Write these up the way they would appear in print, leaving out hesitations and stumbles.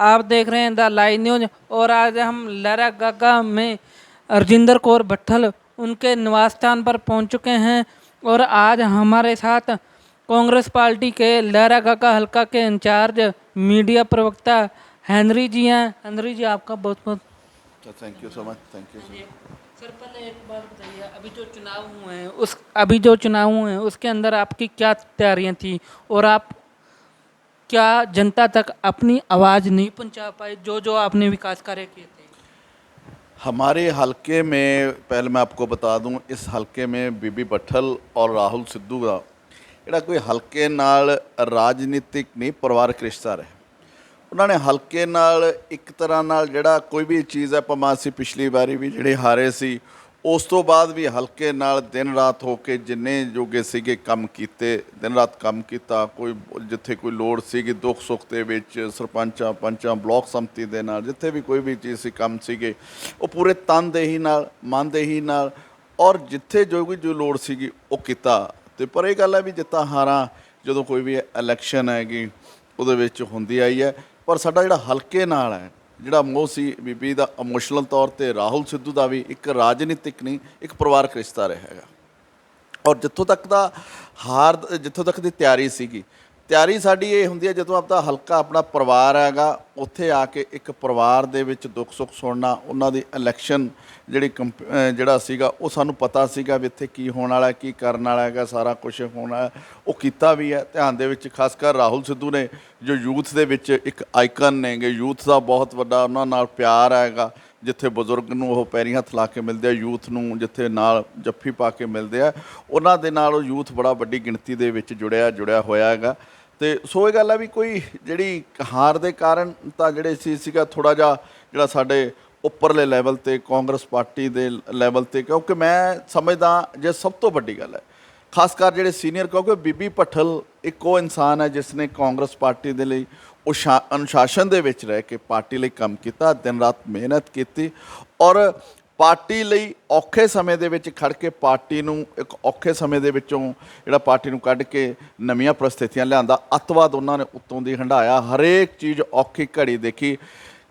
आप देख रहे हैं द लाइव न्यूज। और आज हम लहरागागा में रजिंदर कौर भट्टल उनके निवास स्थान पर पहुंच चुके हैं। और आज हमारे साथ कांग्रेस पार्टी के लहरागागा हल्का के इंचार्ज मीडिया प्रवक्ता हेनरी जी हैं। हेनरी जी, आपका बहुत बहुत thank you so much. Thank you sir. पहले एक बात बताइए, अभी जो चुनाव हुए हैं उसके अंदर आपकी क्या तैयारियां थी और आप क्या जनता तक अपनी आवाज़ नहीं पहुंचा पाए जो जो आपने विकास कार्य किए थे? हमारे हलके में पहले मैं आपको बता दूं, इस हलके में बीबी भट्टल और राहुल सिद्धू का ਜਿਹੜਾ ਕੋਈ ਹਲਕੇ ਨਾਲ ਰਾਜਨੀਤਿਕ ਨਹੀਂ, ਪਰਿਵਾਰਕ ਰਿਸ਼ਤਾ ਰਿਹਾ। ਉਹਨਾਂ ਨੇ ਹਲਕੇ ਨਾਲ ਇੱਕ ਤਰ੍ਹਾਂ ਨਾਲ ਜਿਹੜਾ ਕੋਈ ਵੀ ਚੀਜ਼ ਹੈ, ਭਾਵੇਂ ਅਸੀਂ ਪਿਛਲੀ ਵਾਰੀ ਵੀ ਜਿਹੜੇ ਹਾਰੇ ਸੀ, ਉਸ ਤੋਂ ਬਾਅਦ ਵੀ ਹਲਕੇ ਨਾਲ ਦਿਨ ਰਾਤ ਹੋ ਕੇ ਜਿੰਨੇ ਜੋਗੇ ਸੀਗੇ ਕੰਮ ਕੀਤੇ, ਦਿਨ ਰਾਤ ਕੰਮ ਕੀਤਾ। ਕੋਈ ਜਿੱਥੇ ਕੋਈ ਲੋੜ ਸੀਗੀ ਦੁੱਖ ਸੁੱਖ ਦੇ ਵਿੱਚ ਸਰਪੰਚਾਂ ਪੰਚਾਂ ਬਲਾਕ ਸੰਮਤੀ ਦੇ ਨਾਲ ਜਿੱਥੇ ਵੀ ਕੋਈ ਵੀ ਚੀਜ਼ ਸੀ ਕੰਮ ਸੀਗੇ, ਉਹ ਪੂਰੇ ਤਨਦੇਹੀ ਨਾਲ ਮਨਦੇਹੀ ਨਾਲ ਔਰ ਜਿੱਥੇ ਜੋ ਵੀ ਜੋ ਲੋੜ ਸੀਗੀ ਉਹ ਕੀਤਾ। ਅਤੇ ਪਰ ਇਹ ਗੱਲ ਹੈ ਵੀ ਜਿੱਤਾਂ ਹਾਰਾਂ ਜਦੋਂ ਕੋਈ ਵੀ ਇਲੈਕਸ਼ਨ ਹੈਗੀ ਉਹਦੇ ਵਿੱਚ ਹੁੰਦੀ ਆਈ ਹੈ। ਪਰ ਸਾਡਾ ਜਿਹੜਾ ਹਲਕੇ ਨਾਲ ਹੈ ਜਿਹੜਾ ਮੋਹ ਸੀ ਬੀਬੀ ਦਾ, ਇਮੋਸ਼ਨਲ ਤੌਰ 'ਤੇ ਰਾਹੁਲ ਸਿੱਧੂ ਦਾ ਵੀ ਇੱਕ ਰਾਜਨੀਤਿਕ ਨਹੀਂ, ਇੱਕ ਪਰਿਵਾਰਕ ਰਿਸ਼ਤਾ ਰਿਹਾ ਹੈਗਾ। ਔਰ ਜਿੱਥੋਂ ਤੱਕ ਦਾ ਜਿੱਥੋਂ ਤੱਕ ਦੀ ਤਿਆਰੀ ਸੀਗੀ, ਤਿਆਰੀ ਸਾਡੀ ਇਹ ਹੁੰਦੀ ਹੈ ਜਦੋਂ ਆਪਦਾ ਹਲਕਾ ਆਪਣਾ ਪਰਿਵਾਰ ਹੈਗਾ ਉੱਥੇ ਆ ਕੇ ਇੱਕ ਪਰਿਵਾਰ ਦੇ ਵਿੱਚ ਦੁੱਖ ਸੁੱਖ ਸੁਣਨਾ। ਉਹਨਾਂ ਦੀ ਇਲੈਕਸ਼ਨ ਜਿਹੜਾ ਸੀਗਾ ਉਹ ਸਾਨੂੰ ਪਤਾ ਸੀਗਾ ਵੀ ਇੱਥੇ ਕੀ ਹੋਣ ਵਾਲਾ, ਕੀ ਕਰਨ ਵਾਲਾ ਹੈਗਾ, ਸਾਰਾ ਕੁਛ ਹੋਣਾ ਉਹ ਕੀਤਾ ਵੀ ਹੈ। ਧਿਆਨ ਦੇ ਵਿੱਚ ਖਾਸ ਕਰ ਰਾਹੁਲ ਸਿੱਧੂ ਨੇ ਜੋ ਯੂਥ ਦੇ ਵਿੱਚ ਇੱਕ ਆਈਕਨ ਨੇਗੇ, ਯੂਥ ਦਾ ਬਹੁਤ ਵੱਡਾ ਉਹਨਾਂ ਨਾਲ ਪਿਆਰ ਹੈਗਾ। ਜਿੱਥੇ ਬਜ਼ੁਰਗ ਨੂੰ ਉਹ ਪੈਰੀਂ ਹੱਥ ਲਾ ਕੇ ਮਿਲਦੇ ਆ, ਯੂਥ ਨੂੰ ਜਿੱਥੇ ਨਾਲ ਜੱਫੀ ਪਾ ਕੇ ਮਿਲਦੇ ਆ, ਉਹਨਾਂ ਦੇ ਨਾਲ ਉਹ ਯੂਥ ਬੜਾ ਵੱਡੀ ਗਿਣਤੀ ਦੇ ਵਿੱਚ ਜੁੜਿਆ ਹੋਇਆ ਹੈਗਾ। ਅਤੇ ਸੋ ਇਹ ਗੱਲ ਹੈ ਵੀ ਕੋਈ ਜਿਹੜੀ ਹਾਰ ਦੇ ਕਾਰਨ ਤਾਂ ਜਿਹੜੇ ਸੀਗਾ ਥੋੜ੍ਹਾ ਜਿਹਾ ਜਿਹੜਾ ਸਾਡੇ ਉੱਪਰਲੇ ਲੈਵਲ 'ਤੇ ਕਾਂਗਰਸ ਪਾਰਟੀ ਦੇ ਲੈਵਲ 'ਤੇ, ਕਿਉਂਕਿ ਮੈਂ ਸਮਝਦਾ ਜੇ ਸਭ ਤੋਂ ਵੱਡੀ ਗੱਲ ਹੈ ਖਾਸ ਕਰ ਜਿਹੜੇ ਸੀਨੀਅਰ, ਕਿਉਂਕਿ ਬੀਬੀ ਭੱਠਲ ਇੱਕ ਉਹ ਇਨਸਾਨ ਹੈ ਜਿਸ ਨੇ ਕਾਂਗਰਸ ਪਾਰਟੀ ਦੇ ਲਈ ਅਨੁਸ਼ਾਸਨ ਦੇ ਵਿੱਚ ਰਹਿ ਕੇ ਪਾਰਟੀ ਲਈ ਕੰਮ ਕੀਤਾ, ਦਿਨ ਰਾਤ ਮਿਹਨਤ ਕੀਤੀ ਔਰ ਪਾਰਟੀ ਲਈ ਔਖੇ ਸਮੇਂ ਦੇ ਵਿੱਚ ਖੜ੍ਹ ਕੇ ਪਾਰਟੀ ਨੂੰ ਇੱਕ ਔਖੇ ਸਮੇਂ ਦੇ ਵਿੱਚੋਂ ਜਿਹੜਾ ਪਾਰਟੀ ਨੂੰ ਕੱਢ ਕੇ ਨਵੀਆਂ ਪ੍ਰਸਥਿਤੀਆਂ ਲਿਆਂਦਾ। ਅੱਤਵਾਦ ਉਹਨਾਂ ਨੇ ਉੱਤੋਂ ਦੀ ਹੰਢਾਇਆ, ਹਰੇਕ ਚੀਜ਼ ਔਖੀ ਘੜੀ ਦੇਖੀ।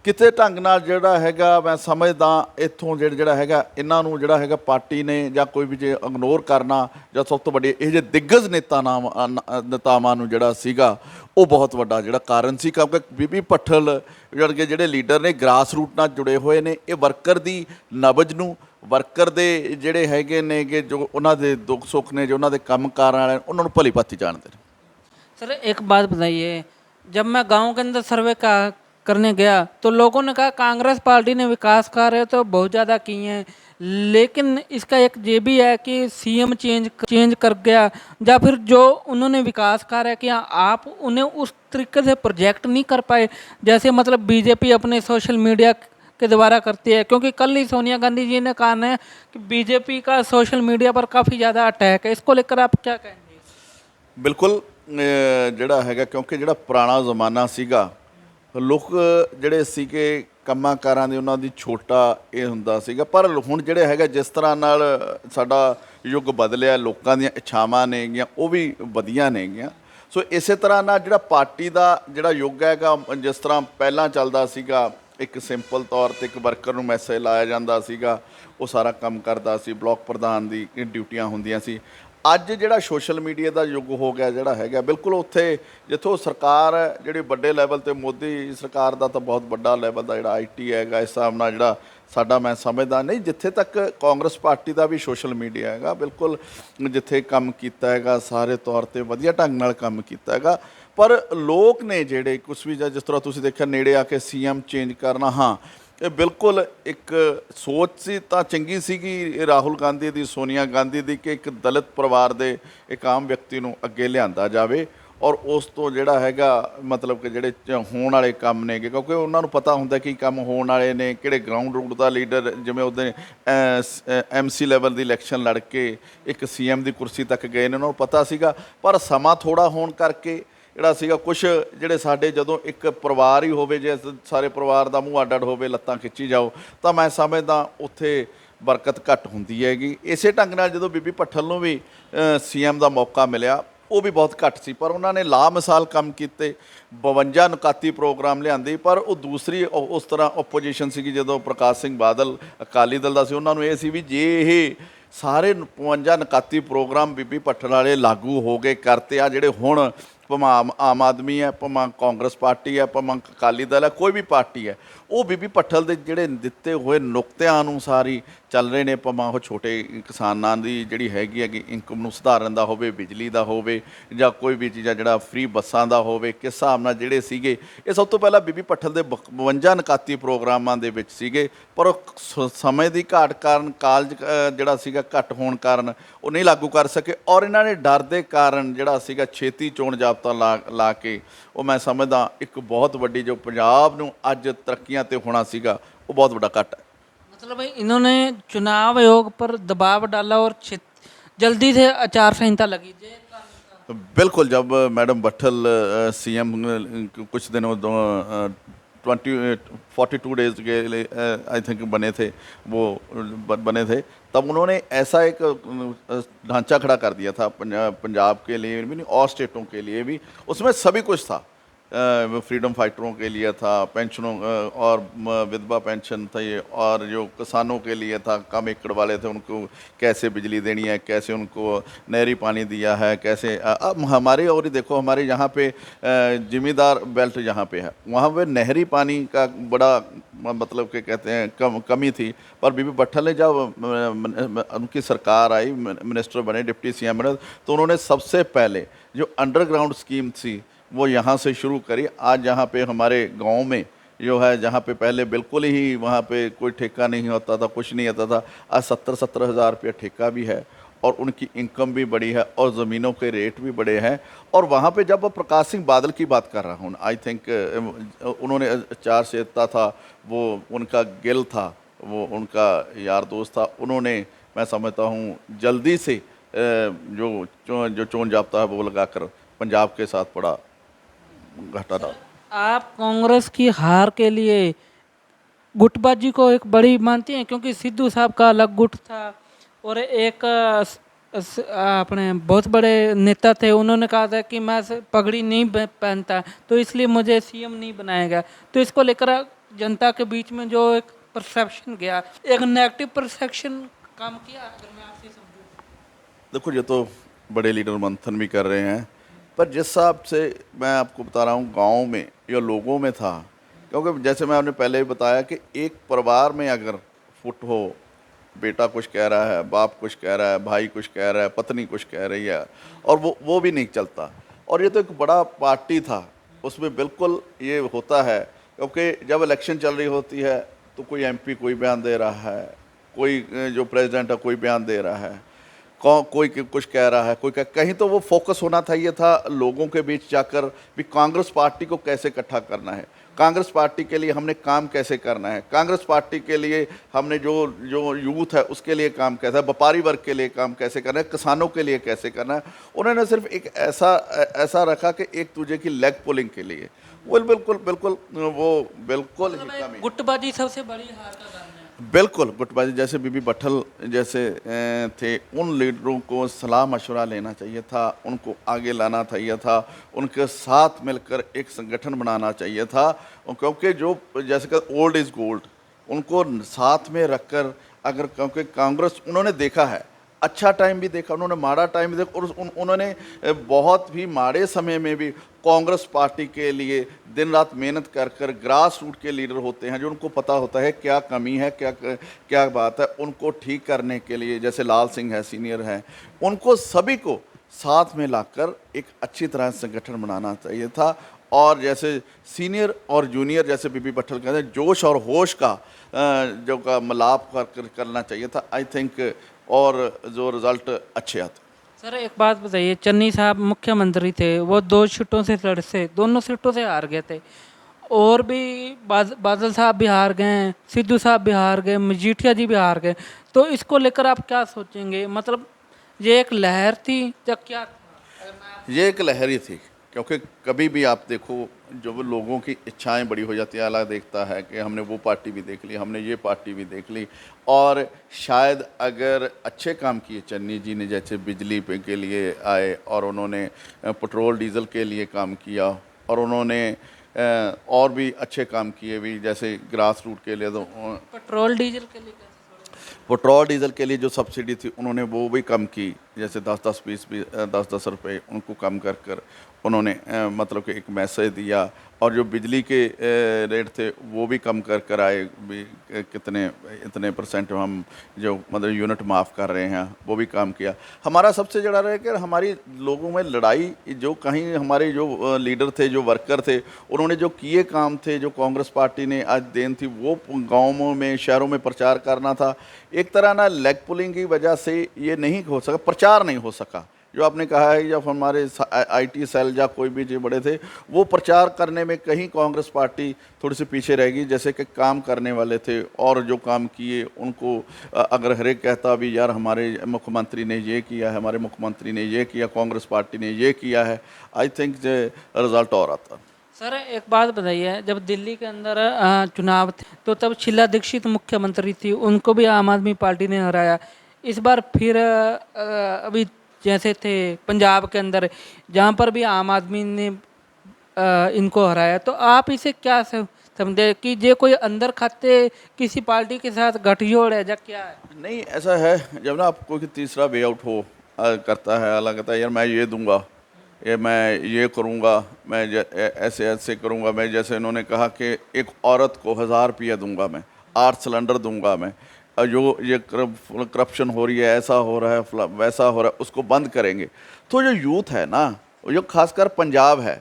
ਕਿਤੇ ਢੰਗ ਨਾਲ ਜਿਹੜਾ ਹੈਗਾ ਮੈਂ ਸਮਝਦਾ ਇੱਥੋਂ ਜਿਹੜਾ ਹੈਗਾ ਇਹਨਾਂ ਨੂੰ ਜਿਹੜਾ ਹੈਗਾ ਪਾਰਟੀ ਨੇ ਜਾਂ ਕੋਈ ਵੀ ਜੇ ਇਗਨੋਰ ਕਰਨਾ ਜਾਂ ਸਭ ਤੋਂ ਵੱਡੇ ਇਹ ਜਿਹੇ ਦਿੱਗਜ ਨੇਤਾਵਾਂ ਨੂੰ ਜਿਹੜਾ ਸੀਗਾ ਉਹ ਬਹੁਤ ਵੱਡਾ ਜਿਹੜਾ ਕਾਰਨ ਸੀ। ਕਿਉਂਕਿ ਬੀਬੀ ਭੱਠਲ ਜਿਹੜੇ ਲੀਡਰ ਨੇ ਗ੍ਰਾਸ ਰੂਟ ਨਾਲ ਜੁੜੇ ਹੋਏ ਨੇ, ਇਹ ਵਰਕਰ ਦੀ ਨਬਜ਼ ਨੂੰ, ਵਰਕਰ ਦੇ ਜਿਹੜੇ ਹੈਗੇ ਨੇਗੇ ਜੋ ਉਹਨਾਂ ਦੇ ਦੁੱਖ ਸੁੱਖ ਨੇ, ਜੋ ਉਹਨਾਂ ਦੇ ਕੰਮ ਕਾਰ ਵਾਲੇ ਉਹਨਾਂ ਨੂੰ ਭਲੀ ਭਾਂਤੀ ਜਾਣਦੇ ਨੇ। सर एक बात बताइए, जब मैं गांव के अंदर सर्वे करने गया तो लोगों ने कहा कांग्रेस पार्टी ने विकास कार्य तो बहुत ज़्यादा किए हैं, लेकिन इसका एक ये भी है कि सीएम चेंज कर गया या फिर जो उन्होंने विकास कार्य किया आप उन्हें उस तरीके से प्रोजेक्ट नहीं कर पाए जैसे मतलब बीजेपी अपने सोशल मीडिया के द्वारा करती है। क्योंकि कल ही सोनिया गांधी जी ने कहा है कि बीजेपी का सोशल मीडिया पर काफ़ी ज़्यादा अटैक है, इसको लेकर आप क्या कहेंगे? ਬਿਲਕੁਲ ਜਿਹੜਾ ਹੈਗਾ ਕਿਉਂਕਿ ਜਿਹੜਾ ਪੁਰਾਣਾ ਜ਼ਮਾਨਾ ਸੀਗਾ ਲੋਕ ਜਿਹੜੇ ਸੀਗੇ ਕੰਮਾਂ ਕਾਰਾਂ ਦੇ ਉਹਨਾਂ ਦੀ ਛੋਟਾ ਇਹ ਹੁੰਦਾ ਸੀਗਾ। ਪਰ ਹੁਣ ਜਿਹੜੇ ਹੈਗਾ ਜਿਸ ਤਰ੍ਹਾਂ ਨਾਲ ਸਾਡਾ ਯੁੱਗ ਬਦਲਿਆ, ਲੋਕਾਂ ਦੀਆਂ ਇੱਛਾਵਾਂ ਨੇਗੀਆਂ ਉਹ ਵੀ ਵਧੀਆਂ ਨੇਗੀਆਂ। ਸੋ ਇਸੇ ਤਰ੍ਹਾਂ ਨਾਲ ਜਿਹੜਾ ਪਾਰਟੀ ਦਾ ਜਿਹੜਾ ਯੁੱਗ ਹੈਗਾ, ਜਿਸ ਤਰ੍ਹਾਂ ਪਹਿਲਾਂ ਚੱਲਦਾ ਸੀਗਾ ਇੱਕ ਸਿੰਪਲ ਤੌਰ 'ਤੇ ਇੱਕ ਵਰਕਰ ਨੂੰ ਮੈਸੇਜ ਲਾਇਆ ਜਾਂਦਾ ਸੀਗਾ, ਉਹ ਸਾਰਾ ਕੰਮ ਕਰਦਾ ਸੀ, ਬਲਾਕ ਪ੍ਰਧਾਨ ਦੀ ਡਿਊਟੀਆਂ ਹੁੰਦੀਆਂ ਸੀ। ਅੱਜ ਜਿਹੜਾ ਸੋਸ਼ਲ ਮੀਡੀਆ ਦਾ ਯੁੱਗ ਹੋ ਗਿਆ ਜਿਹੜਾ ਹੈਗਾ ਬਿਲਕੁਲ ਉੱਥੇ ਜਿੱਥੋਂ ਸਰਕਾਰ ਜਿਹੜੀ ਵੱਡੇ ਲੈਵਲ 'ਤੇ ਮੋਦੀ ਸਰਕਾਰ ਦਾ ਤਾਂ ਬਹੁਤ ਵੱਡਾ ਲੈਵਲ ਦਾ ਜਿਹੜਾ IT ਹੈਗਾ ਇਸ ਹਿਸਾਬ ਨਾਲ ਜਿਹੜਾ ਸਾਡਾ ਮੈਂ ਸਮਝਦਾ ਨਹੀਂ, ਜਿੱਥੇ ਤੱਕ ਕਾਂਗਰਸ ਪਾਰਟੀ ਦਾ ਵੀ ਸੋਸ਼ਲ ਮੀਡੀਆ ਹੈਗਾ ਬਿਲਕੁਲ ਜਿੱਥੇ ਕੰਮ ਕੀਤਾ ਹੈਗਾ ਸਾਰੇ ਤੌਰ 'ਤੇ ਵਧੀਆ ਢੰਗ ਨਾਲ ਕੰਮ ਕੀਤਾ ਹੈਗਾ। ਪਰ ਲੋਕ ਨੇ ਜਿਹੜੇ ਕੁਛ ਵੀ ਜਿਸ ਤਰ੍ਹਾਂ ਤੁਸੀਂ ਦੇਖਿਆ ਨੇੜੇ ਆ ਕੇ CM ਚੇਂਜ ਕਰਨਾ, ਹਾਂ ਇਹ ਬਿਲਕੁਲ ਇੱਕ ਸੋਚ ਸੀ ਤਾਂ ਚੰਗੀ ਸੀਗੀ ਰਾਹੁਲ ਗਾਂਧੀ ਦੀ, ਸੋਨੀਆ ਗਾਂਧੀ ਦੀ ਕਿ ਇੱਕ ਦਲਿਤ ਪਰਿਵਾਰ ਦੇ ਇੱਕ ਆਮ ਵਿਅਕਤੀ ਨੂੰ ਅੱਗੇ ਲਿਆਂਦਾ ਜਾਵੇ ਔਰ ਉਸ ਤੋਂ ਜਿਹੜਾ ਹੈਗਾ ਮਤਲਬ ਕਿ ਜਿਹੜੇ ਹੋਣ ਵਾਲੇ ਕੰਮ ਨੇਗੇ, ਕਿਉਂਕਿ ਉਹਨਾਂ ਨੂੰ ਪਤਾ ਹੁੰਦਾ ਕੀ ਕੰਮ ਹੋਣ ਵਾਲੇ ਨੇ, ਕਿਹੜੇ ਗਰਾਊਂਡ ਰੂਟ ਦਾ ਲੀਡਰ, ਜਿਵੇਂ ਉਹਦੇ MC ਲੈਵਲ ਦੀ ਇਲੈਕਸ਼ਨ ਲੜ ਕੇ ਇੱਕ CM ਦੀ ਕੁਰਸੀ ਤੱਕ ਗਏ ਨੇ, ਉਹਨਾਂ ਨੂੰ ਪਤਾ ਸੀਗਾ। ਪਰ ਸਮਾਂ ਥੋੜ੍ਹਾ ਹੋਣ ਕਰਕੇ ਜਿਹੜਾ ਸੀਗਾ ਕੁਛ ਜਿਹੜੇ ਸਾਡੇ ਜਦੋਂ ਇੱਕ ਪਰਿਵਾਰ ਹੀ ਹੋਵੇ, ਜੇ ਸਾਰੇ ਪਰਿਵਾਰ ਦਾ ਮੂੰਹ ਅੱਡ ਅੱਡ ਹੋਵੇ, ਲੱਤਾਂ ਖਿੱਚੀ ਜਾਓ, ਤਾਂ ਮੈਂ ਸਮਝਦਾ ਉੱਥੇ ਬਰਕਤ ਘੱਟ ਹੁੰਦੀ ਹੈਗੀ। ਇਸੇ ਢੰਗ ਨਾਲ ਜਦੋਂ ਬੀਬੀ ਭੱਠਲ ਨੂੰ ਵੀ CM ਦਾ ਮੌਕਾ ਮਿਲਿਆ ਉਹ ਵੀ ਬਹੁਤ ਘੱਟ ਸੀ, ਪਰ ਉਹਨਾਂ ਨੇ ਲਾਮਿਸਾਲ ਕੰਮ ਕੀਤੇ। 52 ਨੁਕਾਤੀ ਪ੍ਰੋਗਰਾਮ ਲਿਆਂਦੇ, ਪਰ ਉਹ ਦੂਸਰੀ ਉਸ ਤਰ੍ਹਾਂ ਓਪੋਜੀਸ਼ਨ ਸੀਗੀ ਜਦੋਂ ਪ੍ਰਕਾਸ਼ ਸਿੰਘ ਬਾਦਲ ਅਕਾਲੀ ਦਲ ਦਾ ਸੀ, ਉਹਨਾਂ ਨੂੰ ਇਹ ਸੀ ਵੀ ਜੇ ਇਹ ਸਾਰੇ 52 ਨੁਕਾਤੀ ਪ੍ਰੋਗਰਾਮ ਬੀਬੀ ਭੱਠਲ ਵਾਲੇ ਲਾਗੂ ਹੋ ਗਏ ਕਰਤੇ ਆ, ਜਿਹੜੇ ਹੁਣ ਭਾਵੇਂ ਆਮ ਆਦਮੀ ਹੈ, ਭਾਵੇਂ ਕਾਂਗਰਸ ਪਾਰਟੀ ਹੈ, ਭਾਵੇਂ ਅਕਾਲੀ ਦਲ ਹੈ, ਕੋਈ ਵੀ ਪਾਰਟੀ ਹੈ, ਉਹ ਬੀਬੀ ਭੱਠਲ ਦੇ ਜਿਹੜੇ ਦਿੱਤੇ ਹੋਏ ਨੁਕਤਿਆਂ ਅਨੁਸਾਰ ਹੀ ਚੱਲ ਰਹੇ ਨੇ। ਭਾਵੇਂ ਉਹ ਛੋਟੇ ਕਿਸਾਨਾਂ ਦੀ ਜਿਹੜੀ ਹੈਗੀ ਇਨਕਮ ਨੂੰ ਸੁਧਾਰਨ ਦਾ ਹੋਵੇ, ਬਿਜਲੀ ਦਾ ਹੋਵੇ, ਜਾਂ ਕੋਈ ਵੀ ਚੀਜ਼ਾਂ ਜਿਹੜਾ ਫ੍ਰੀ ਬੱਸਾਂ ਦਾ ਹੋਵੇ, ਕਿਸ ਹਿਸਾਬ ਨਾਲ ਜਿਹੜੇ ਸੀਗੇ ਇਹ ਸਭ ਤੋਂ ਪਹਿਲਾਂ ਬੀਬੀ ਭੱਠਲ ਦੇ 52 ਨੁਕਾਤੀ ਪ੍ਰੋਗਰਾਮਾਂ ਦੇ ਵਿੱਚ ਸੀਗੇ, ਪਰ ਉਹ ਸਮੇਂ ਦੀ ਘਾਟ ਕਾਰਨ, ਕਾਲਜ ਜਿਹੜਾ ਸੀਗਾ ਘੱਟ ਹੋਣ ਕਾਰਨ ਉਹ ਨਹੀਂ ਲਾਗੂ ਕਰ ਸਕੇ। ਔਰ ਇਹਨਾਂ ਨੇ ਡਰ ਦੇ ਕਾਰਨ ਜਿਹੜਾ ਸੀਗਾ ਛੇਤੀ ਚੋਣ ਜਾਬਤਾ ਲਾ ਕੇ, ਉਹ ਮੈਂ ਸਮਝਦਾ ਇੱਕ ਬਹੁਤ ਵੱਡੀ ਜੋ ਪੰਜਾਬ ਨੂੰ ਅੱਜ ਤਰੱਕੀਆਂ ਤੇ होना सीगा वो बहुत बड़ा कट है। मतलब भाई इन्होंने चुनाव आयोग पर दबाव डाला और जल्दी से आचार संहिता लगी। बिल्कुल, जब मैडम भट्टल सीएम कुछ दिनों 42 डेज के लिए आई थिंक बने थे, वो बने थे, तब उन्होंने ऐसा एक ढांचा खड़ा कर दिया था पंजाब के लिए भी नहीं और स्टेटों के लिए भी। उसमें सभी कुछ था, फ्रीडम फाइटरों के लिए था, पेंशनों और विधवा पेंशन था ये, और जो किसानों के लिए था, कम एकड़ वाले थे उनको कैसे बिजली देनी है, कैसे उनको नहरी पानी दिया है, कैसे अब हमारे और देखो हमारे यहाँ पे जिमीदार बेल्ट जहाँ पे है, वहाँ पे नहरी पानी का बड़ा मतलब कि कहते हैं कमी थी। पर बीबी भट्टल ने जब उनकी सरकार आई, मिनिस्टर बने, डिप्टी सीएम बने, तो उन्होंने सबसे पहले जो अंडरग्राउंड स्कीम थी वो यहाँ से शुरू करी। आज यहाँ पे हमारे गांव में जो है, जहाँ पे पहले बिल्कुल ही वहाँ पे कोई ठेका नहीं होता था, कुछ नहीं होता था, आज 70-70 हज़ार रुपये ठेका भी है, और उनकी इनकम भी बड़ी है, और ज़मीनों के रेट भी बड़े हैं। और वहाँ पे जब प्रकाश सिंह बादल की बात कर रहा हूँ, आई थिंक उन्होंने चार सेता था, वो उनका गिल था, वो उनका यार दोस्त था, उन्होंने मैं समझता हूँ जल्दी से जो चोन जाब्ता है वो लगाकर पंजाब के साथ बड़ा घाटा डाल। आप कांग्रेस की हार के लिए गुटबाजी को एक बड़ी मानती हैं? क्योंकि सिद्धू साहब का अलग गुट था और एक अपने बहुत बड़े नेता थे, उन्होंने कहा था कि मैं पगड़ी नहीं पहनता तो इसलिए मुझे सीएम नहीं बनाया गया। तो इसको लेकर जनता के बीच में जो एक परसेप्शन गया, एक नेगेटिव परसेप्शन काम किया। अगर मैं आपसे समझूं, देखो ये तो बड़े लीडर मंथन भी कर रहे हैं, पर जिस हिसाब से मैं आपको बता रहा हूँ गांव में या लोगों में था, क्योंकि जैसे मैं आपने पहले भी बताया कि एक परिवार में अगर फुट हो, बेटा कुछ कह रहा है, बाप कुछ कह रहा है, भाई कुछ कह रहा है, पत्नी कुछ कह रही है, और वो भी नहीं चलता। और ये तो एक बड़ा पार्टी था, उसमें बिल्कुल ये होता है, क्योंकि जब इलेक्शन चल रही होती है तो कोई एमपी कोई बयान दे रहा है, कोई जो प्रेसिडेंट है कोई बयान दे रहा है, कोई कुछ कह रहा है, कोई कहीं, तो वो फोकस होना था, ये था लोगों के बीच जाकर भी कांग्रेस पार्टी को कैसे इकट्ठा करना है, कांग्रेस पार्टी के लिए हमने काम कैसे करना है, कांग्रेस पार्टी के लिए हमने जो यूथ है उसके लिए काम कैसा है, व्यापारी वर्ग के लिए काम कैसे करना है, किसानों के लिए कैसे करना है। उन्होंने सिर्फ एक ऐसा रखा कि एक दूसरे की लेग पुलिंग के लिए, वो बिल्कुल ही कमी। गुटबाजी सबसे बड़ी हार का कारण है। बिल्कुल गुटबाजी, जैसे बीबी भट्टल जैसे थे, उन लीडरों को सलाह मशवरा लेना चाहिए था, उनको आगे लाना चाहिए था, उनके साथ मिलकर एक संगठन बनाना चाहिए था, क्योंकि जो जैसे कि ओल्ड इज़ गोल्ड, उनको साथ में रखकर अगर, क्योंकि कांग्रेस उन्होंने देखा है, अच्छा टाइम भी देखा, उन्होंने माड़ा टाइम भी देखा, और उन्होंने बहुत भी माड़े समय में भी कांग्रेस पार्टी के लिए दिन रात मेहनत कर कर, ग्रास रूट के लीडर होते हैं जो उनको पता होता है क्या कमी है, क्या बात है, उनको ठीक करने के लिए, जैसे लाल सिंह है सीनियर हैं, उनको सभी को साथ में लाकर एक अच्छी तरह संगठन बनाना चाहिए था। और जैसे सीनियर और जूनियर, जैसे बीबी भट्टल कहते हैं, जोश और होश का जो का मिलाप करना चाहिए था, आई थिंक, और जो रिज़ल्ट अच्छे आते। सर एक बात बताइए, चन्नी साहब मुख्यमंत्री थे, वो 2 सीटों से लड़े थे, दोनों सीटों से हार गए थे, और भी बादल साहब भी हार गए, सिद्धू साहब भी हार गए, मजीठिया जी भी हार गए, तो इसको लेकर आप क्या सोचेंगे? मतलब ये एक लहर थी या क्या था? ये एक लहर ही थी, क्योंकि कभी भी आप देखो, जो वो लोगों की इच्छाएं बड़ी हो जाती है, अल्लाह देखता है कि हमने वो पार्टी भी देख ली, हमने ये पार्टी भी देख ली। और शायद अगर अच्छे काम किए चन्नी जी ने, जैसे बिजली पे के लिए आए और उन्होंने पेट्रोल डीजल के लिए काम किया, और उन्होंने और भी अच्छे काम किए भी, जैसे ग्रास रूट के लिए तो पेट्रोल डीजल के लिए कैसे? पेट्रोल डीजल के लिए जो सब्सिडी थी उन्होंने वो भी कम की, जैसे 10-10 रुपए उनको कम कर कर उन्होंने मतलब कि एक मैसेज दिया। और जो बिजली के रेट थे वो भी कम कर कर आए भी, कितने इतने परसेंट हम जो मतलब यूनिट माफ़ कर रहे हैं, वो भी काम किया। हमारा सबसे ज़्यादा रहा कि हमारी लोगों में लड़ाई, जो कहीं हमारे जो लीडर थे, जो वर्कर थे, उन्होंने जो किए काम थे, जो कांग्रेस पार्टी ने आज देन थी, वो गाँवों में शहरों में प्रचार करना था। एक तरह ना लेग पुलिंग की वजह से ये नहीं हो सका, प्रचार नहीं हो सका। जो आपने कहा है, जब हमारे आईटी सेल या कोई भी जो बड़े थे, वो प्रचार करने में कहीं कांग्रेस पार्टी थोड़ी सी पीछे रहेगी। जैसे कि काम करने वाले थे और जो काम किए उनको अगर हर एक कहता भी यार हमारे मुख्यमंत्री ने ये किया है, हमारे मुख्यमंत्री ने ये किया, कांग्रेस पार्टी ने ये किया है, आई थिंक रिजल्ट और आता। सर एक बात बताइए, जब दिल्ली के अंदर चुनाव थे तो तब शीला दीक्षित मुख्यमंत्री थी, उनको भी आम आदमी पार्टी ने हराया। इस बार फिर अभी जैसे थे पंजाब के अंदर, जहाँ पर भी आम आदमी ने इनको हराया, तो आप इसे क्या समझे कि ये कोई अंदर खाते किसी पार्टी के साथ गठजोड़ है या क्या है? नहीं, ऐसा है, जब ना आप कोई तीसरा वे आउट हो करता है, अलग कहता है यार मैं ये दूंगा, ये मैं ये करूंगा, मैं ऐसे ऐसे करूंगा, मैं जैसे इन्होंने कहा कि एक औरत को 1000 रुपया दूंगा, मैं 8 सिलेंडर दूंगा, मैं जो ये करप्शन हो रही है, ऐसा हो रहा है, वैसा हो रहा है, उसको बंद करेंगे। तो जो यूथ है ना, जो खासकर पंजाब है,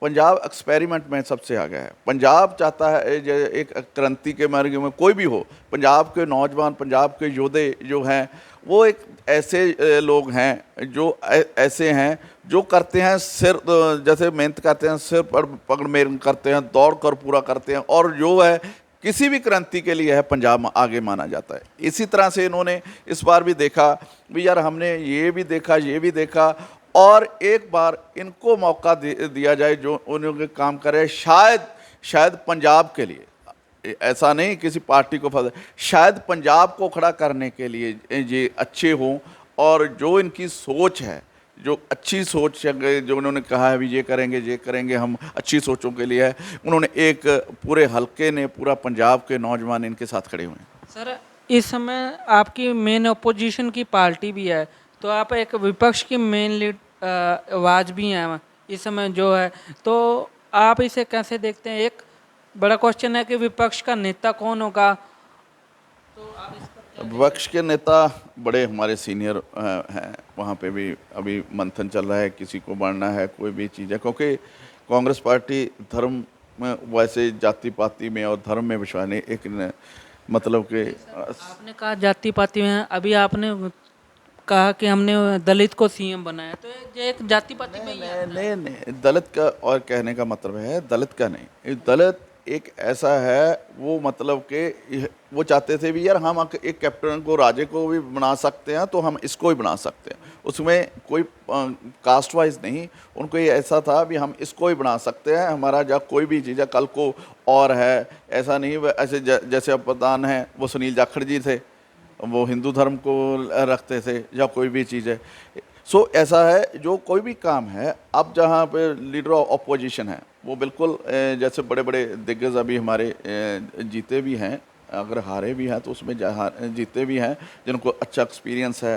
पंजाब एक्सपेरिमेंट में सबसे आगे है। पंजाब चाहता है एक क्रांति के मार्ग में कोई भी हो, पंजाब के नौजवान, पंजाब के योद्धे जो हैं, वो एक ऐसे लोग हैं जो ऐसे हैं जो करते हैं सिर, जैसे मेहनत करते हैं, सिर पर पकड़ मेहनत करते हैं, दौड़ कर पूरा करते हैं, और जो है किसी भी क्रांति के लिए है पंजाब आगे माना जाता है। इसी तरह से इन्होंने इस बार भी देखा भी यार हमने ये भी देखा, ये भी देखा, और एक बार इनको मौका दिया जाए जो उन्होंने काम करे, शायद पंजाब के लिए, ऐसा नहीं किसी पार्टी को फंसा, शायद पंजाब को खड़ा करने के लिए ये अच्छे हों। और जो इनकी सोच है, जो अच्छी सोच है, जो उन्होंने कहा है भी ये करेंगे हम, अच्छी सोचों के लिए है, उन्होंने एक पूरे हलके ने, पूरा पंजाब के नौजवान इनके साथ खड़े हुए हैं। सर इस समय आपकी मेन अपोजिशन की पार्टी भी है, तो आप एक विपक्ष की मेन लीड आवाज़ भी हैं इस समय जो है, तो आप इसे कैसे देखते हैं? एक बड़ा क्वेश्चन है कि विपक्ष का नेता कौन होगा, तो आप इस पर विपक्ष के नेता बड़े हमारे सीनियर हैं, वहाँ पे भी अभी मंथन चल रहा है, किसी को बढ़ना है, कोई भी चीज़ है, क्योंकि कांग्रेस पार्टी धर्म में, वैसे जाति पाति में और धर्म में विश्वास नहीं, एक मतलब कि आपने कहा जाति पाति में, अभी आपने कहा कि हमने दलित को सीएम बनाया, तो ये एक जाति पाति में ही आता है। नहीं, दलित का और कहने का मतलब है, दलित का नहीं, दलित एक ऐसा है, वो मतलब कि वो चाहते थे भी यार हम एक कैप्टन को, राजे को भी बना सकते हैं, तो हम इसको भी बना सकते हैं, उसमें कोई कास्ट वाइज नहीं, उनको ये ऐसा था भी हम इसको ही बना सकते हैं, हमारा जब कोई भी चीज़ है कल को और है, ऐसा नहीं। ऐसे जैसे अब प्रधान हैं वो सुनील जाखड़ जी थे, वो हिंदू धर्म को रखते थे, या कोई भी चीज़ है। सो ऐसा है, जो कोई भी काम है, अब जहाँ पे लीडर ऑफ अपोजिशन है, वो बिल्कुल जैसे बड़े बड़े दिग्गज अभी हमारे जीते भी हैं, अगर हारे भी हैं तो उसमें जीते भी हैं, जिनको अच्छा एक्सपीरियंस है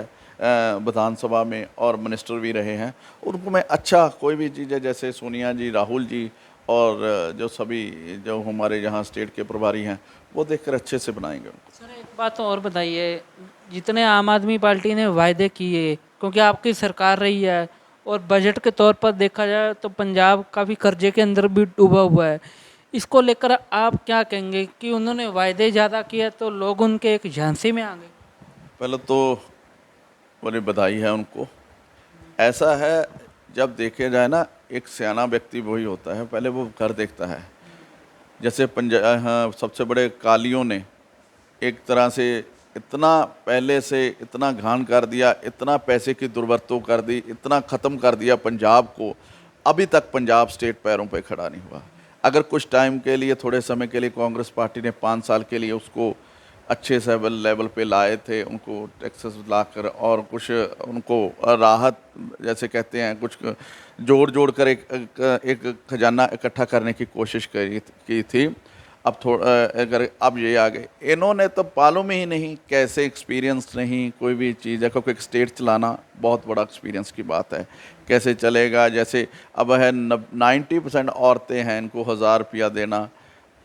विधानसभा में और मिनिस्टर भी रहे हैं, उनको मैं अच्छा कोई भी चीज़ है, जैसे सोनिया जी, राहुल जी, और जो सभी जो हमारे यहाँ स्टेट के प्रभारी हैं, वो देखकर अच्छे से बनाएंगे उनको। सर एक बात और बताइए, जितने आम आदमी पार्टी ने वायदे किए, क्योंकि आपकी सरकार रही है, और बजट के तौर पर देखा जाए तो पंजाब काफ़ी कर्जे के अंदर भी डूबा हुआ है, इसको लेकर आप क्या कहेंगे कि उन्होंने वायदे ज़्यादा किए तो लोग उनके एक झांसे में आ गए? पहले तो बड़ी बधाई है उनको। ऐसा है, जब देखे जाए ना, एक सियाना व्यक्ति वही होता है, पहले वो घर देखता है। जैसे हाँ, सबसे बड़े कालियों ने एक तरह से इतना पहले से इतना घाण कर दिया, इतना पैसे की दुर्वरतों कर दी, इतना ख़त्म कर दिया पंजाब को, अभी तक पंजाब स्टेट पैरों पे खड़ा नहीं हुआ। अगर कुछ टाइम के लिए, थोड़े समय के लिए कांग्रेस पार्टी ने 5 साल के लिए उसको अच्छे से लेवल पे लाए थे, उनको टैक्सेस लाकर और कुछ उनको राहत जैसे कहते हैं, कुछ जोड़ जोड़ कर एक खजाना इकट्ठा करने की कोशिश की थी। अब थोड़ा अगर अब ये आ गए, इन्होंने तो मालूम ही नहीं, कैसे एक्सपीरियंस नहीं कोई भी चीज़ है, क्योंकि एक स्टेट चलाना बहुत बड़ा एक्सपीरियंस की बात है, कैसे चलेगा। जैसे अब है 90% औरतें हैं, इनको 1000 रुपया देना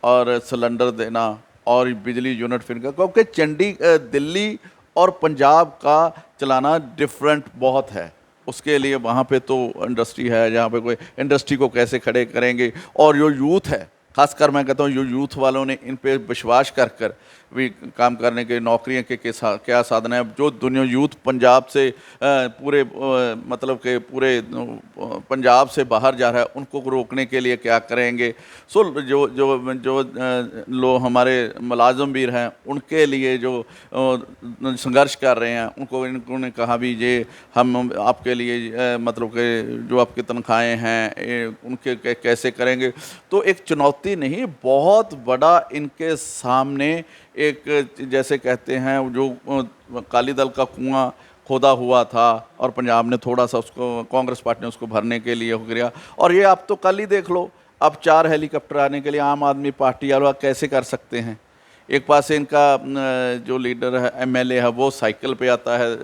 और सिलेंडर देना और बिजली यूनिट फिर का, क्योंकि दिल्ली और पंजाब का चलाना डिफरेंट बहुत है। उसके लिए वहाँ पे तो इंडस्ट्री है, जहाँ पे कोई इंडस्ट्री को कैसे खड़े करेंगे, और जो यूथ है, खासकर मैं कहता हूँ जो यूथ वालों ने इन पे विश्वास कर भी काम करने के, नौकरियों के क्या साधन है। जो दुनिया यूथ पंजाब से पूरे मतलब के पूरे पंजाब से बाहर जा रहा है, उनको रोकने के लिए क्या करेंगे। सो जो जो जो लोग हमारे मुलाजम वीर हैं, उनके लिए जो संघर्ष कर रहे हैं, उन्होंने कहा भी ये हम आपके लिए मतलब कि जो आपकी तनख्वाहें हैं उनके कैसे करेंगे। तो एक चुनौती नहीं, बहुत बड़ा इनके सामने एक, जैसे कहते हैं जो अकाली दल का कुआं खोदा हुआ था और पंजाब ने थोड़ा सा उसको, कांग्रेस पार्टी ने उसको भरने के लिए हो गया। और ये आप तो कल ही देख लो, अब 4 हेलीकॉप्टर आने के लिए आम आदमी पार्टी वाले कैसे कर सकते हैं। एक पास से इनका जो लीडर है, एमएलए है, वो साइकिल पे आता है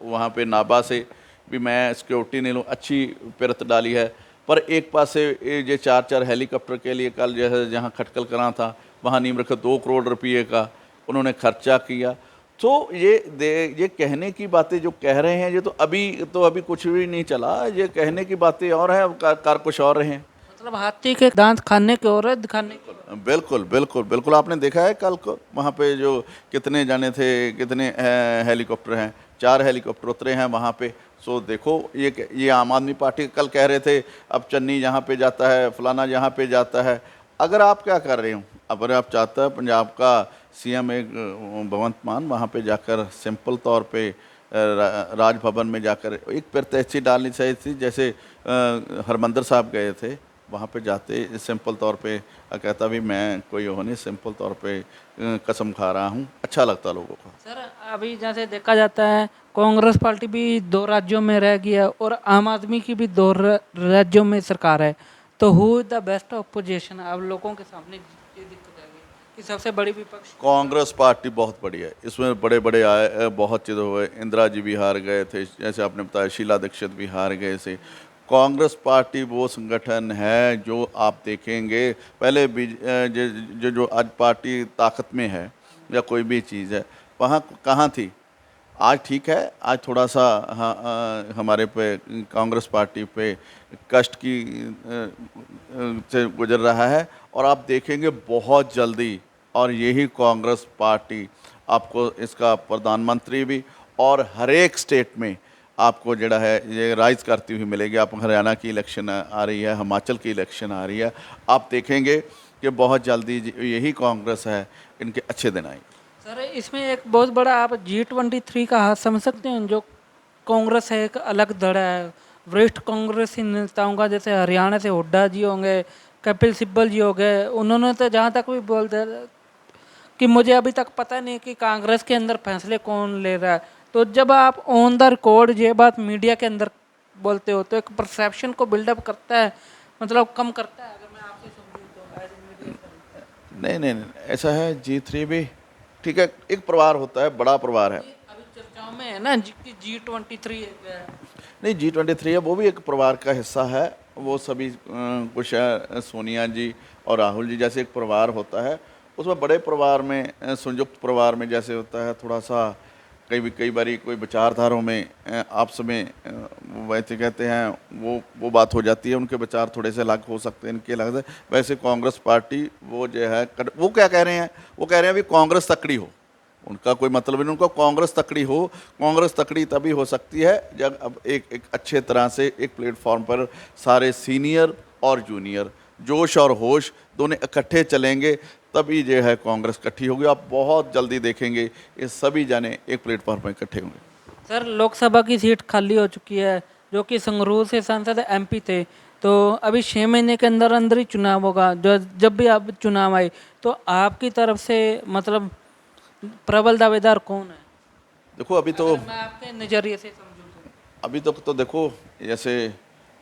वहाँ पे नाबा से भी मैं सिक्योरिटी नहीं लूँ, अच्छी पिरत डाली है। पर एक पास से ये 4 हेलीकॉप्टर के लिए कल जो है जहाँ खटकल करा था, वहाँ नीम रखा 2 करोड़ रुपये का उन्होंने खर्चा किया। तो ये कहने की बातें जो कह रहे हैं, ये तो अभी कुछ भी नहीं चला, ये कहने की बातें और हैं, कर कुछ और रहे हैं। मतलब हाथी के दांत खाने के और है, दिखाने के। बिल्कुल बिल्कुल बिल्कुल, आपने देखा है कल को वहाँ पे जो कितने जाने थे, कितने हेलीकॉप्टर हैं, 4 हेलीकॉप्टर उतरे हैं वहाँ पे। सो देखो, ये आम आदमी पार्टी कल कह रहे थे अब चन्नी यहाँ पे जाता है, फलाना यहाँ पे जाता है। अगर आप क्या कर रहे हो, अगर आप चाहता है पंजाब का सीएम एक भगवंत मान वहाँ पे जाकर सिंपल तौर पे राजभवन में जाकर एक प्रत्याशी डालनी चाहिए थी, जैसे हरमंदर साहब गए थे, वहाँ पे जाते सिंपल तौर पे कहता भी मैं कोई हो नहीं, सिंपल तौर पे कसम खा रहा हूँ, अच्छा लगता लोगों को। सर अभी जैसे देखा जाता है, कांग्रेस पार्टी भी 2 राज्यों में रह गई है और आम आदमी की भी 2 राज्यों में सरकार है, तो who is the best opposition. अब लोगों के सामने ये दिक्कत है कि सबसे बड़ी विपक्ष कांग्रेस पार्टी बहुत बड़ी है, इसमें बड़े बड़े आए, बहुत चीज़ हुए। इंदिरा जी भी हार गए थे, जैसे आपने बताया, शीला दीक्षित भी हार गए थे। कांग्रेस पार्टी वो संगठन है जो आप देखेंगे पहले जो आज पार्टी ताकत में है या कोई भी चीज़ है, वहाँ कहाँ थी। आज ठीक है, आज थोड़ा सा हमारे पे कांग्रेस पार्टी पे कष्ट की से गुजर रहा है। और आप देखेंगे बहुत जल्दी, और यही कांग्रेस पार्टी आपको इसका प्रधानमंत्री भी और हर एक स्टेट में आपको जड़ा है ये राइज करती हुई मिलेगी। आप हरियाणा की इलेक्शन आ रही है, हिमाचल की इलेक्शन आ रही है, आप देखेंगे कि बहुत जल्दी यही कांग्रेस है, इनके अच्छे दिन आएंगे। सर इसमें एक बहुत बड़ा आप G23 का हाथ समझ सकते हैं। जो कांग्रेस है एक अलग धड़ा है, वरिष्ठ कांग्रेसी नेताओं का, जैसे हरियाणा से हुड्डा जी होंगे, कपिल सिब्बल जी हो गए, उन्होंने तो जहाँ तक भी बोलते कि मुझे अभी तक पता नहीं कि कांग्रेस के अंदर फैसले कौन ले रहा है। तो जब आप ऑन द रिकॉर्ड ये बात मीडिया के अंदर बोलते हो तो एक परसेप्शन को बिल्डअप करता है, मतलब कम करता है। अगर मैं आपसे समझूं तो एज ए मीडिया नहीं, ऐसा है। G3 भी ठीक है, एक परिवार होता है, बड़ा परिवार है। अभी चर्चाओं में है ना कि G23 है। नहीं, G23 है, वो भी एक परिवार का हिस्सा है। वो सभी कुछ सोनिया जी और राहुल जी जैसे एक परिवार होता है, उसमें बड़े परिवार में संयुक्त परिवार में जैसे होता है, थोड़ा सा कई बारी कोई विचारधाराओं में आपस में वैसे कहते हैं वो बात हो जाती है, उनके विचार थोड़े से अलग हो सकते हैं, इनके अलग से। वैसे कांग्रेस पार्टी वो जो है वो क्या कह रहे हैं, वो कह रहे हैं भी कांग्रेस तकड़ी हो, उनका कोई मतलब नहीं, उनको कांग्रेस तकड़ी हो। कांग्रेस तकड़ी तभी हो सकती है जब अब एक अच्छे तरह से एक प्लेटफॉर्म पर सारे सीनियर और जूनियर जोश और होश दोनों इकट्ठे चलेंगे, तभी जो है कांग्रेस इकट्ठी होगी। आप बहुत जल्दी देखेंगे ये सभी जाने एक प्लेटफॉर्म पर इकट्ठे होंगे। सर लोकसभा की सीट खाली हो चुकी है, जो कि संगरूर से सांसद MP थे, तो अभी 6 महीने के अंदर अंदर ही चुनाव होगा, जो जब भी आप चुनाव आए तो आपकी तरफ से मतलब प्रबल दावेदार कौन है? देखो अभी तो अगर मैं आपके नज़रिए से समझूं तो। अभी तक तो देखो जैसे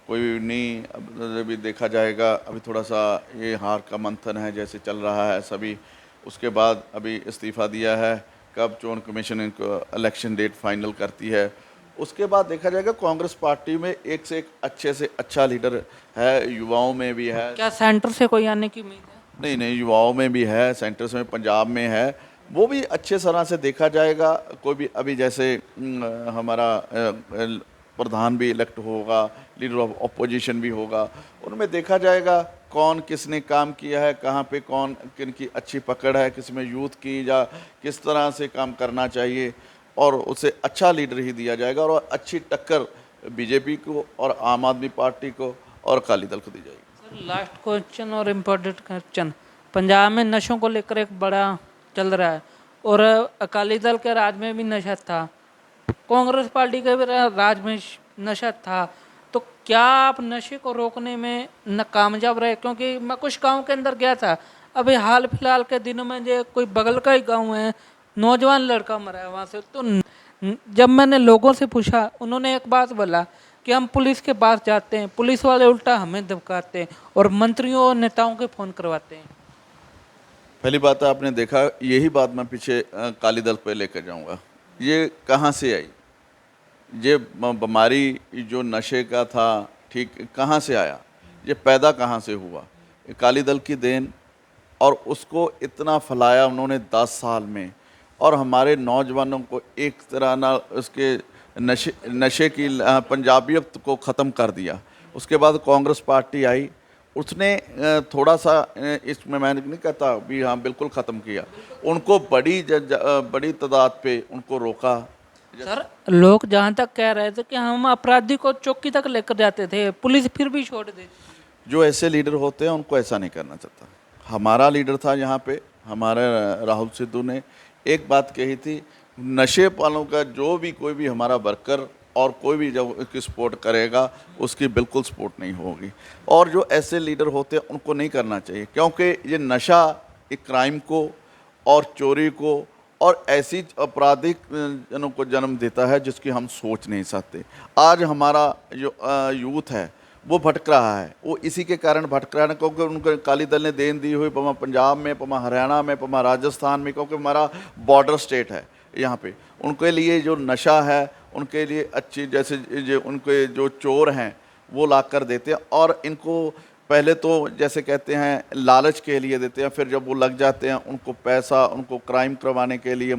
कोई नहीं, अब अभी देखा जाएगा, अभी थोड़ा सा ये हार का मंथन है जैसे चल रहा है सभी। उसके बाद अभी इस्तीफ़ा दिया है, कब चुनाव कमीशन इनको इलेक्शन डेट फाइनल करती है, उसके बाद देखा जाएगा। कांग्रेस पार्टी में एक से एक अच्छे से अच्छा लीडर है, युवाओं में भी है। क्या सेंटर से कोई आने की उम्मीद है? नहीं नहीं, युवाओं में भी है, सेंटर्स में, पंजाब में है, वो भी अच्छे तरह से देखा जाएगा। कोई भी अभी जैसे हमारा प्रधान भी इलेक्ट होगा, लीडर ऑफ अपोजिशन भी होगा, उनमें देखा जाएगा कौन किसने काम किया है, कहाँ पे कौन किन की अच्छी पकड़ है, किस में यूथ की, या किस तरह से काम करना चाहिए, और उसे अच्छा लीडर ही दिया जाएगा। और अच्छी टक्कर बीजेपी को और आम आदमी पार्टी को और अकाली दल को दी जाएगी। सर लास्ट क्वेश्चन और इम्पोर्टेंट क्वेश्चन, पंजाब में नशों को लेकर एक बड़ा चल रहा है और अकाली दल के राज में भी नशा था, कांग्रेस पार्टी के भी राज में नशा था, तो क्या आप नशे को रोकने में कामयाब रहे? क्योंकि मैं कुछ गांव के अंदर गया था अभी हाल फिलहाल के दिनों में, जो कोई बगल का ही गांव है, नौजवान लड़का मरा है वहाँ से। तो जब मैंने लोगों से पूछा, उन्होंने एक बात बोला कि हम पुलिस के पास जाते हैं, पुलिस वाले उल्टा हमें धमकाते हैं और मंत्रियों और नेताओं के फ़ोन करवाते हैं। पहली बात है, आपने देखा, यही बात मैं पीछे अकाली दल पे लेकर जाऊंगा। ये कहाँ से आई, ये बीमारी जो नशे का था, ठीक कहाँ से आया, ये पैदा कहाँ से हुआ? अकाली दल की देन, और उसको इतना फैलाया उन्होंने 10 साल में, और हमारे नौजवानों को एक तरह ना उसके नशे की पंजाबियत को ख़त्म कर दिया। उसके बाद कांग्रेस पार्टी आई, उसने थोड़ा सा इसमें मैं नहीं कहता भी हाँ बिल्कुल ख़त्म किया, उनको बड़ी तादाद पे उनको रोका। सर लोग जहाँ तक कह रहे थे कि हम अपराधी को चौकी तक लेकर जाते थे, पुलिस फिर भी छोड़ देती। जो ऐसे लीडर होते हैं उनको ऐसा नहीं करना चाहता। हमारा लीडर था यहाँ पे, हमारे राहुल सिद्धू ने एक बात कही थी, नशे वालों का जो भी कोई भी हमारा वर्कर और कोई भी जब उसकी सपोर्ट करेगा, उसकी बिल्कुल सपोर्ट नहीं होगी। और जो ऐसे लीडर होते हैं उनको नहीं करना चाहिए, क्योंकि ये नशा एक क्राइम को और चोरी को और ऐसी आपराधिक जनों को जन्म देता है जिसकी हम सोच नहीं सकते। आज हमारा जो यूथ है वो भटक रहा है, वो इसी के कारण भटक रहा है, क्योंकि उनको अकाली दल ने देन दी हुई पमा पंजाब में, पमा हरियाणा में, पमा राजस्थान में, क्योंकि हमारा बॉर्डर स्टेट है यहाँ पे। उनके लिए जो नशा है, उनके लिए अच्छी, जैसे जो उनके जो चोर हैं वो ला कर देते हैं, और इनको पहले तो जैसे कहते हैं लालच के लिए देते हैं, फिर जब वो लग जाते हैं उनको पैसा, उनको क्राइम करवाने के लिए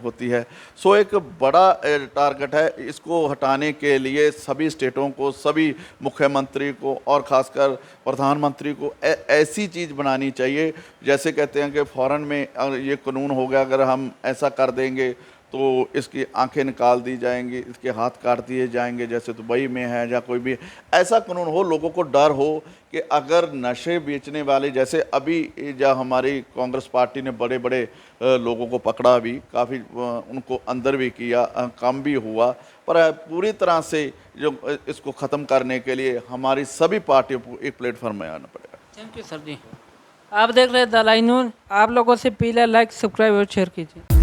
होती है। सो एक बड़ा टारगेट है, इसको हटाने के लिए सभी स्टेटों को, सभी मुख्यमंत्री को और ख़ासकर प्रधानमंत्री को ऐसी चीज़ बनानी चाहिए, जैसे कहते हैं कि फ़ौरन में ये कानून हो गया, अगर हम ऐसा कर देंगे तो इसकी आंखें निकाल दी जाएंगी, इसके हाथ काट दिए जाएंगे, जैसे दुबई में है, या कोई भी ऐसा कानून हो, लोगों को डर हो कि अगर नशे बेचने वाले, जैसे अभी जब हमारी कांग्रेस पार्टी ने बड़े बड़े लोगों को पकड़ा भी, काफ़ी उनको अंदर भी किया, कम भी हुआ, पर पूरी तरह से जो इसको ख़त्म करने के लिए हमारी सभी पार्टियों को एक प्लेटफॉर्म में आना पड़ेगा। थैंक यू सर जी। आप देख रहे हैं द लाइन न्यूज़। आप लोगों से पहले लाइक, सब्सक्राइब और शेयर कीजिए।